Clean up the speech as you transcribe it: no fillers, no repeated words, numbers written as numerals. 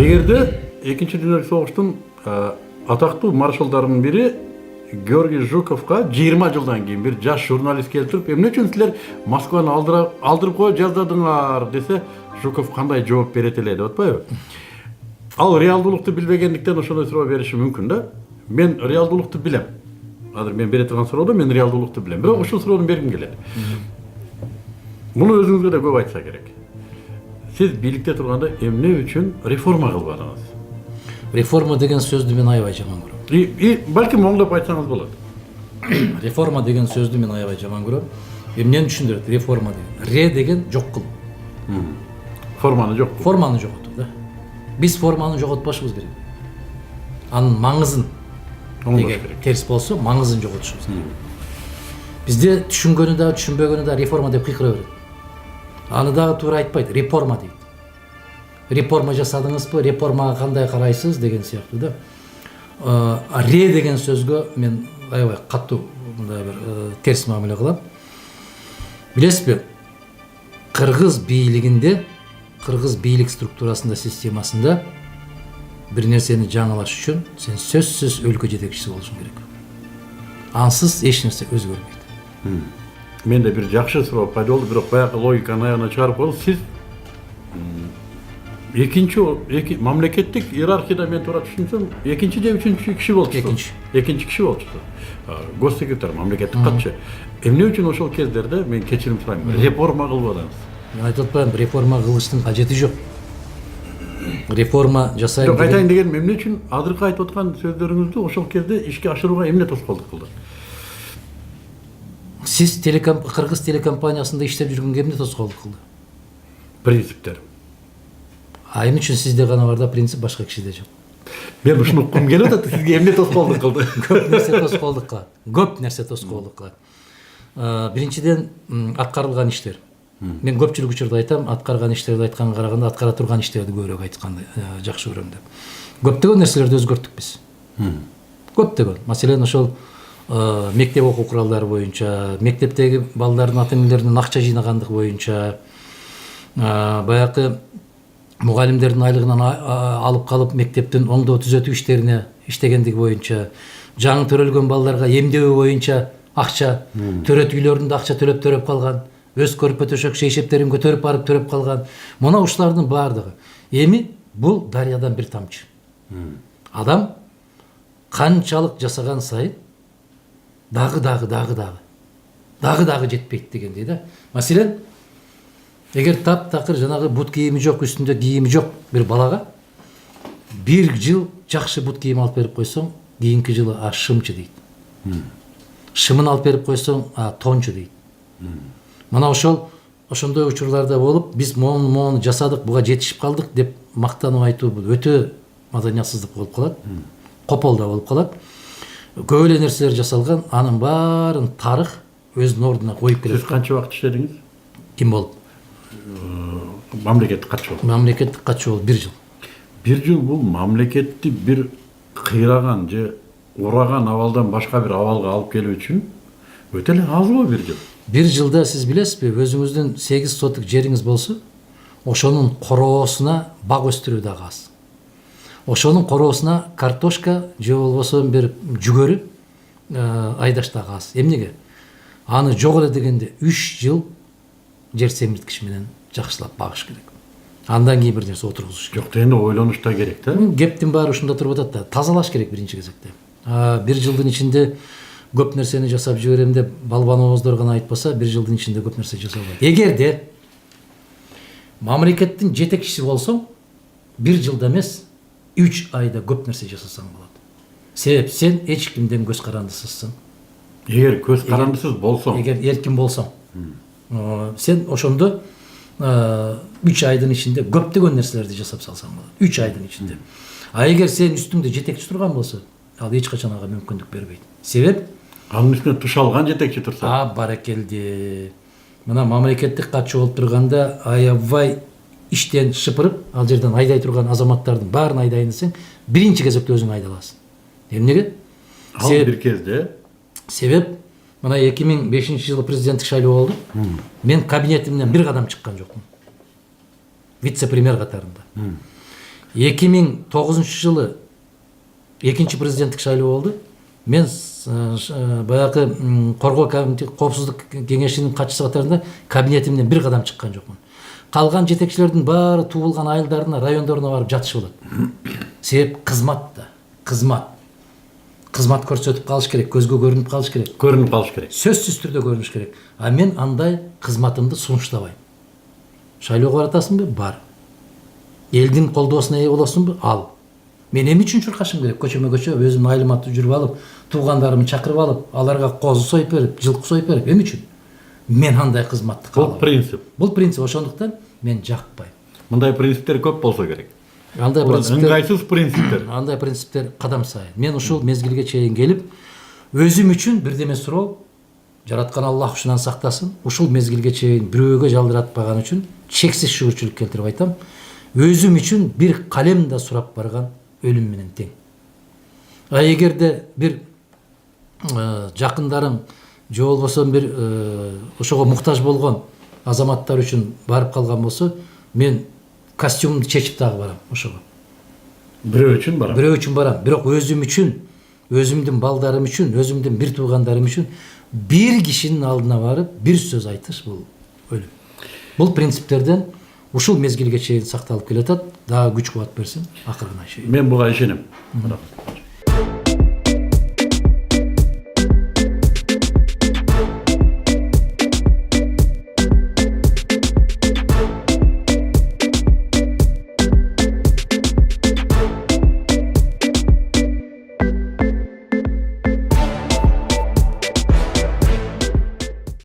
Эгерде Экинчи дүйнөлүк согуштун атактуу маршалдарынын бири Георгий Жуковго 20 жылдан кийин бир жаш журналист келтирип, эмне үчүн силер Москваны алдырып коюп жаздадыңар десе, Жуков кандай жооп берет эле деп атпайбы? Ал реалдуулукту билбегендиктен ошондой суроо бериши мүмкүн да. Мен реалдуулукту билем. Азыр мен бере турган суроодо мен реалдуулукту билем. Бирок ушул суроону бергим келет. Муну өзүңүзгө да көп айтса керек. Сиз бийликте турганда эмне үчүн реформа кылбадыңыз? Реформа деген сөздү мен аябай жаман көрөм. Балким оңдоп айтсаңыз болот. Реформа деген сөздү мен аябай жаман көрөм. Эмнени түшүндүрөт реформа деген? Ре деген жок кыл. Форманы жок. Форманы жоготуу да. Биз форманы жоготпашыбыз керек. Анын маңызын терс болсо, маңызын жоготушубуз керек. Бизде түшүнгөнү да, түшүнбөгөнү да реформа деп кыйкыра берет. Аны дагы туура айтпайт, реформа дейт. Реформа жасадыңызбы, реформага кандай карайсыз деген сыяктуу да. Ре деген сөзгө мен аябай катуу мындай бир терс мамиле кылам. Билесизби? Кыргыз бийлигинде, кыргыз бийлик структурасында, системасында бир нерсени жаңылаш үчүн сен сөзсүз өлкө жетекчиси болушуң керек. Ансыз эч нерсе өзгөрбөйт. Менде бир жакшы суроо пайда болду, бирок баягы логиканы аягына чыгарып коелу. Сиз экинчи мамлекеттик иерархияда мен туура түшүнсөм, экинчи же үчүнчү киши болчусуз. Экинчи киши болчусуз. Госсекретарь, мамлекеттик катчы. Эмне үчүн ошол кездерде мен кечирим сурайм, реформа кылбадыңыз? Мен айтып атпайм, реформа кылыштын кажети жок. Реформа жасайм деген. Айтайын дегеним, эмне үчүн азыркы айтып аткан сөздөрүңүздү ошол кезде ишке ашырууга эмне тоскоолдук кылды? Сиз кыргыз телекомпаниясында иштеп жүргөнгө эмне тоскоолдук кылды? Принциптер. Эмне үчүн сизде гана бар да принцип, башка кишиде жок? Мен ушуну уккум келип атат, сизге эмне тоскоолдук кылды? Көп нерсе тоскоолдук кылат. Көп нерсе тоскоолдук кылат. Биринчиден аткарылган иштер. Мен көпчүлүк учурда айтам, аткарган иштерди айтканга караганда аткара турган иштерди көбүрөөк айтканды жакшы көрөм деп. Көптөгөн нерселерди өзгөрттүк биз. Көптөгөн. Маселен, ошол мектеп окуу куралдары боюнча, мектептеги балдардын ата-энелеринен акча жыйнагандык боюнча, баягы мугалимдердин айлыгынан алып калып мектептин оңдоо түзөтүү иштерине иштегендиги боюнча, жаңы төрөлгөн балдарга эмдөө боюнча акча, төрөт үйлөрүндө акча төлөп калган, өз көрпө төшөк шейшептерин көтөрүп барып төрөп калган. Мына ушулардын баардыгы эми бул дарыядан бир тамчы. Адам канчалык жасаган сайын дагы жетпейт дегендей да. Маселен, эгер таптакыр жанагы бут кийими жок, үстүндө кийими жок бир балага бир жыл жакшы бут кийим алып берип койсоң, кийинки жылы шымчы дейт. Шымын алып берип койсоң, тончу дейт. Мына ошондой учурларда болуп, биз мону жасадык, буга жетишип калдык деп мактанып айтуу бул өтө маданиятсыздык болуп калат. Копол да болуп калат. Көп эле нерселер жасалган, анын баарын тарых өзүнүн ордуна коюп келет. Сиз канча убакыт иштедиңиз? Ким болуп? Мамлекеттик катчы болуп. Мамлекеттик катчы болуп 1 жыл. 1 жыл бул мамлекетти бир кыйраган же ураган абалдан башка бир абалга алып келүү үчүн өтө эле аз го 1 жыл. 1 жылда сиз билесизби, өзүңүздүн 8 сотук жериңиз болсо, ошонун короосуна бак өстүрүү дагы аз. Ошонун короосуна картошка же болбосо бир жүгөрү айдаш дагы аз. Эмнеге? Аны жок эле дегенде 3 жыл жер семирткич менен жакшылап багыш керек. Андан кийин бир нерсе отургузуш керек. Жок дегенде ойлонуш да керек да. Кептин баары ушунда туруп атат да. Тазалаш керек биринчи кезекте. 1 жылдын ичинде көп нерсени жасап жиберем деп балбан ооздор гана айтпаса, 1 жылдын ичинде көп нерсе жасалбайт. Эгерде мамлекеттин жетекчиси болсоң, 1 жылда эмес, 3 айда көп нерсе жасасаң болот. Себеп сен эч кимден көз карандысызсың. Эгер көз карандысыз болсоң, эгер эркин болсоң, сен ошондо 3 айдын ичинде көптөгөн нерселерди жасап салсаң болот. 3 айдын ичинде. А эгер сен үстүңдө жетекчи турган болсо, ал эч качан ага мүмкүндүк бербейт. Себеп анын үстүнө туш алган жетекчи турса. Баракелди. Мына мамлекеттик катчы болуп турганда аябай иштен шыпырып, ал жерден айдай турган азаматтардын баарын айдайын десең, биринчи кезекте өзүң айдаласың. Эмнеге? Ал бир кезде. Себеп, мына 2005 жылы президенттик шайлоо болду. Мен кабинетимден бир кадам чыккан жокмун. Вице-премьер катарында. 2009 жылы экинчи президенттик шайлоо болду. Мен баягы коргоо коопсуздук кеңешинин катчысы катарында кабинетимден бир кадам чыккан жокмун. Калган жетекчилердин баары туулган айылдарына, райондоруна барып жатышып алат. Себеп кызмат да, кызмат. Кызмат көрсөтүп калыш керек, көзгө көрүнүп калыш керек. Көрүнүп калыш керек. Сөзсүз түрдө көрүнүш керек. А мен андай кызматымды сунуштабайм. Шайлоого баратасыңбы? Бар. Элдин колдоосуна ээ болосуңбу? Ал. Мен эмне үчүн чуркашым керек? Көчөмө көчө өзүм айлыматы жүрүп алып, туугандарымды чакырып алып, аларга козу союп берип, жылкы союп берип, эмне үчүн? Мен андай кызматты каалайм. Бул принцип. Бул принцип, ошондуктан мен жакпайм. Мындай принциптер көп болсо керек. Андай принциптер, ыңгайсыз принциптер. андай принциптер кадам сайын. Мен ушул мезгилге чейин келип, өзүм үчүн бирдеме суроо, жараткан Аллах ушунан сактасын. Ушул мезгилге чейин бирөөгө жалдыратпаган үчүн чексиз шүгүрчүлүк келтирип айтам. Өзүм үчүн бир калем да сурап барган өлүм менен тең. А эгерде бир жакындарың же болбосо бир ошого муктаж болгон азаматтар үчүн барып калган болсо, мен костюмду чечип дагы барам ошого. Бирөө үчүн барам. Бирөө үчүн барам, бирок өзүм үчүн, өзүмдүн балдарым үчүн, өзүмдүн бир туугандарым үчүн бир кишинин алдына барып бир сөз айтыш бул өлүм. Бул принциптерден ушул мезгилге чейин сакталып келатат. Дагы күч кубат берсин акырына чейин. Мен буга ишенем.